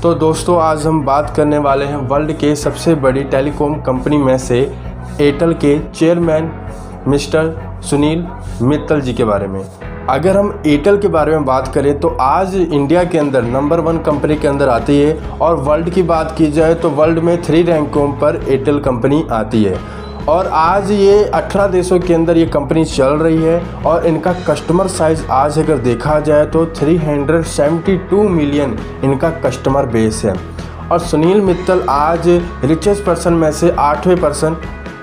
तो दोस्तों आज हम बात करने वाले हैं वर्ल्ड के सबसे बड़ी टेलीकॉम कंपनी में से एयरटेल के चेयरमैन मिस्टर सुनील मित्तल जी के बारे में। अगर हम एयरटेल के बारे में बात करें तो आज इंडिया के अंदर नंबर 1 कंपनी के अंदर आती है और वर्ल्ड की बात की जाए तो वर्ल्ड में 3 रैंकों पर एयरटेल कंपनी आती है और आज ये 18 देशों के अंदर ये कंपनी चल रही है और इनका कस्टमर साइज़ आज अगर देखा जाए तो 372 मिलियन इनका कस्टमर बेस है। और सुनील मित्तल आज रिचेस्ट पर्सन में से 8वें पर्सन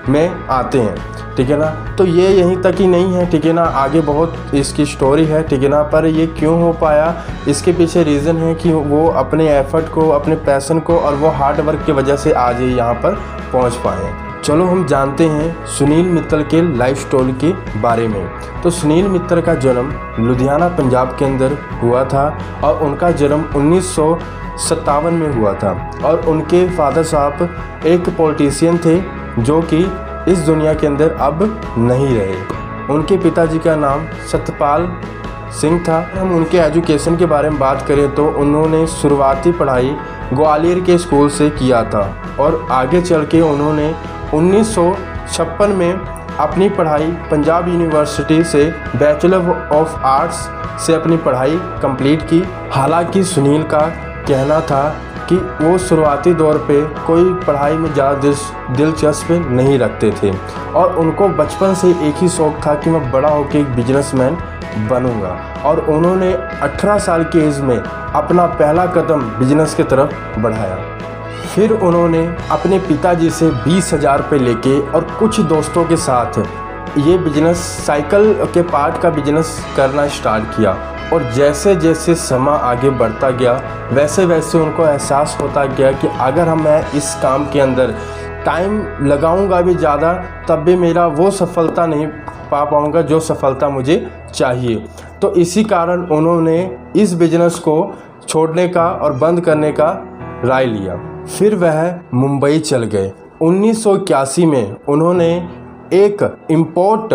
में आते हैं, ठीक है ना। तो ये यहीं तक ही नहीं है, ठीक है ना, आगे बहुत इसकी स्टोरी है, ठीक है ना। पर ये क्यों हो पाया, इसके पीछे रीज़न है कि वो अपने एफर्ट को, अपने पैशन को और वो हार्ड वर्क की वजह से आज ये यहाँ पर पहुँच पाए हैं। चलो हम जानते हैं सुनील मित्तल के लाइफ स्टोरी के बारे में। तो सुनील मित्तल का जन्म लुधियाना पंजाब के अंदर हुआ था और उनका जन्म 1957 में हुआ था और उनके फादर साहब एक पॉलिटिशियन थे जो कि इस दुनिया के अंदर अब नहीं रहे। उनके पिताजी का नाम सत्यपाल सिंह था। हम उनके एजुकेशन के बारे में बात करें तो उन्होंने शुरुआती पढ़ाई ग्वालियर के स्कूल से किया था और आगे चल के उन्होंने 1956 में अपनी पढ़ाई पंजाब यूनिवर्सिटी से बैचलर ऑफ आर्ट्स से अपनी पढ़ाई कंप्लीट की। हालांकि सुनील का कहना था कि वो शुरुआती दौर पे कोई पढ़ाई में ज़्यादा दिलचस्प नहीं रखते थे और उनको बचपन से एक ही शौक़ था कि मैं बड़ा होकर एक बिजनेसमैन बनूंगा। और उन्होंने 18 साल की एज में अपना पहला कदम बिजनेस की तरफ बढ़ाया। फिर उन्होंने अपने पिताजी से 20,000 रुपये लेके और कुछ दोस्तों के साथ ये बिजनेस साइकिल के पार्ट का बिजनेस करना स्टार्ट किया। और जैसे जैसे समय आगे बढ़ता गया वैसे वैसे उनको एहसास होता गया कि अगर मैं इस काम के अंदर टाइम लगाऊंगा भी ज़्यादा तब भी मेरा वो सफलता नहीं पा पाऊंगा जो सफलता मुझे चाहिए। तो इसी कारण उन्होंने इस बिजनेस को छोड़ने का और बंद करने का राय लिया। फिर वह मुंबई चल गए। 1981 में उन्होंने एक इम्पोर्ट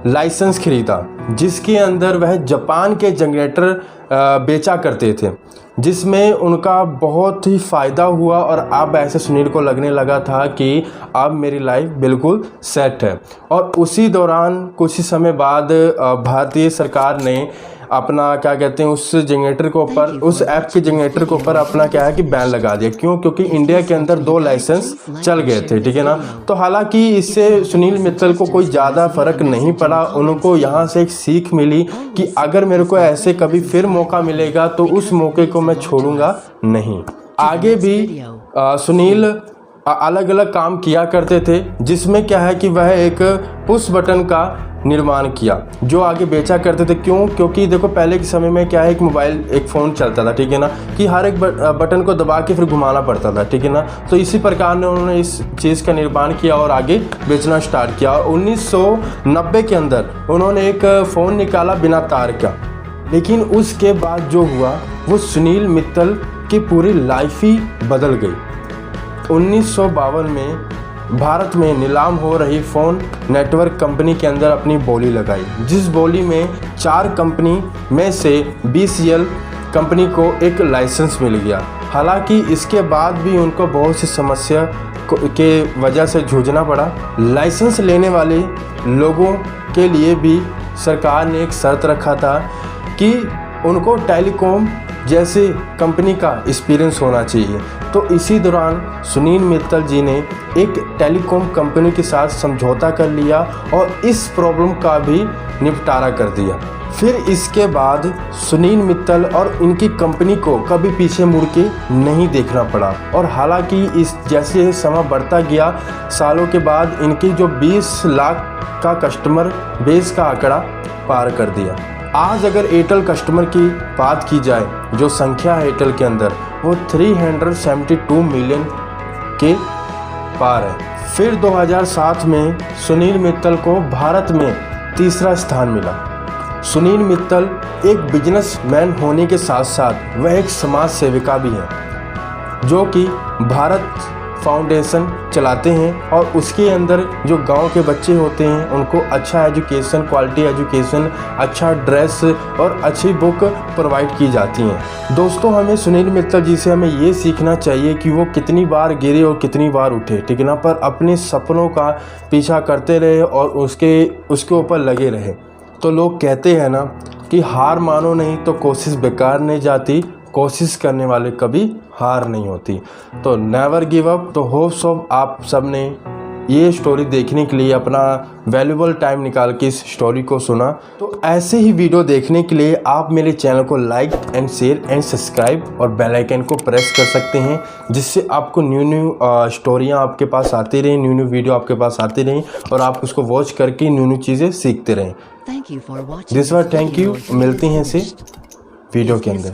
लाइसेंस खरीदा जिसके अंदर वह जापान के जनरेटर बेचा करते थे, जिसमें उनका बहुत ही फ़ायदा हुआ और अब ऐसे सुनील को लगने लगा था कि अब मेरी लाइफ बिल्कुल सेट है। और उसी दौरान कुछ ही समय बाद भारतीय सरकार ने अपना क्या कहते हैं उस जनरेटर के ऊपर, उस ऐप के जनरेटर के ऊपर अपना क्या है कि बैन लगा दिया। क्यों? क्योंकि इंडिया के अंदर 2 लाइसेंस चल गए थे, ठीक है ना। तो हालांकि इससे सुनील मित्तल को कोई ज़्यादा फ़र्क नहीं पड़ा। उनको यहाँ से एक सीख मिली कि अगर मेरे को ऐसे कभी फिर मौका मिलेगा तो उस मौके को मैं छोड़ूंगा नहीं। आगे भी सुनील अलग अलग काम किया करते थे, जिसमें क्या है कि वह एक पुश बटन का निर्माण किया जो आगे बेचा करते थे। क्यों? क्योंकि देखो पहले के समय में क्या है, एक मोबाइल, एक फ़ोन चलता था, ठीक है ना, कि हर एक बटन को दबा के फिर घुमाना पड़ता था, ठीक है ना। तो इसी प्रकार ने उन्होंने इस चीज़ का निर्माण किया और आगे बेचना स्टार्ट किया। और 1990 के अंदर उन्होंने एक फ़ोन निकाला बिना तार का। लेकिन उसके बाद जो हुआ वो सुनील मित्तल की पूरी लाइफ ही बदल गई। 1952 में भारत में नीलाम हो रही फ़ोन नेटवर्क कंपनी के अंदर अपनी बोली लगाई, जिस बोली में 4 कंपनी में से BCL कंपनी को एक लाइसेंस मिल गया। हालांकि इसके बाद भी उनको बहुत सी समस्या के वजह से जूझना पड़ा। लाइसेंस लेने वाले लोगों के लिए भी सरकार ने एक शर्त रखा था कि उनको टेलीकॉम जैसे कंपनी का एक्सपीरियंस होना चाहिए। तो इसी दौरान सुनील मित्तल जी ने एक टेलीकॉम कंपनी के साथ समझौता कर लिया और इस प्रॉब्लम का भी निपटारा कर दिया। फिर इसके बाद सुनील मित्तल और इनकी कंपनी को कभी पीछे मुड़ के नहीं देखना पड़ा। और हालांकि इस जैसे समय बढ़ता गया, सालों के बाद इनकी जो 20 लाख का कस्टमर बेस का आंकड़ा पार कर दिया। आज अगर एयरटेल कस्टमर की बात की जाए, जो संख्या है एयरटेल के अंदर वो 372 मिलियन के पार है। फिर 2007 में सुनील मित्तल को भारत में तीसरा स्थान मिला। सुनील मित्तल एक बिजनेसमैन होने के साथ साथ वह एक समाज सेविका भी है, जो कि भारत फाउंडेशन चलाते हैं और उसके अंदर जो गांव के बच्चे होते हैं उनको अच्छा एजुकेशन, क्वालिटी एजुकेशन, अच्छा ड्रेस और अच्छी बुक प्रोवाइड की जाती हैं। दोस्तों, हमें सुनील मित्तल जी से हमें ये सीखना चाहिए कि वो कितनी बार गिरे और कितनी बार उठे, ठीक है ना, पर अपने सपनों का पीछा करते रहे और उसके ऊपर लगे रहे। तो लोग कहते हैं ना कि हार मानो नहीं तो कोशिश बेकार नहीं जाती, कोशिश करने वाले कभी हार नहीं होती। तो नेवर गिव अप। तो होप्स ऑफ आप सब ने ये स्टोरी देखने के लिए अपना वैल्यूबल टाइम निकाल के इस स्टोरी को सुना। तो ऐसे ही वीडियो देखने के लिए आप मेरे चैनल को like and share and subscribe और बेल आइकन को प्रेस कर सकते हैं, जिससे आपको न्यू स्टोरियाँ आपके पास आती रहें, न्यू वीडियो आपके पास आती रहें और आप उसको वॉच करके न्यू चीज़ें सीखते रहें। This war thank you. मिलती हैं इसे वीडियो के अंदर।